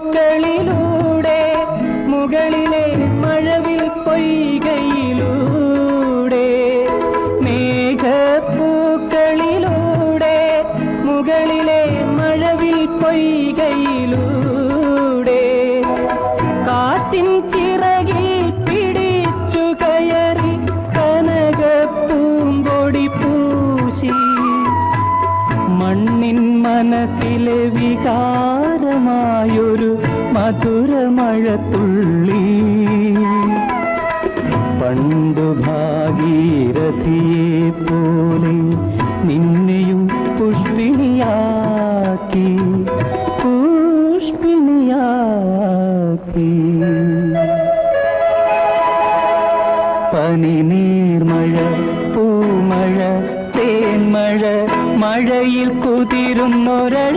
മേഘപ്പൂക്കളിലൂടെ മുകളിലെ മഴവിൽ പൊയ്കയിലൂടെ മേഘപ്പൂക്കളിലൂടെ മുകളിലെ മഴവിൽ പൊയ്കയിലൂടെ കാറ്റിൻ ചിറകിൽ പിടിച്ചു കയറി കനകപ്പൂമ്പൊടി പൂശി മണ്ണിൻ മനസ്സിലെ വികാരമായൊരു മധുരമഴത്തുള്ളി പണ്ടു ഭാഗീരഥിയെ പോലെ നിന്നെയും പുഷ്പിണിയാക്കി പുഷ്പിണിയാക്കി പനിനീർമഴ പൂമഴ തേന്മഴ മഴയിൽ കുതിരുന്നൊരഴ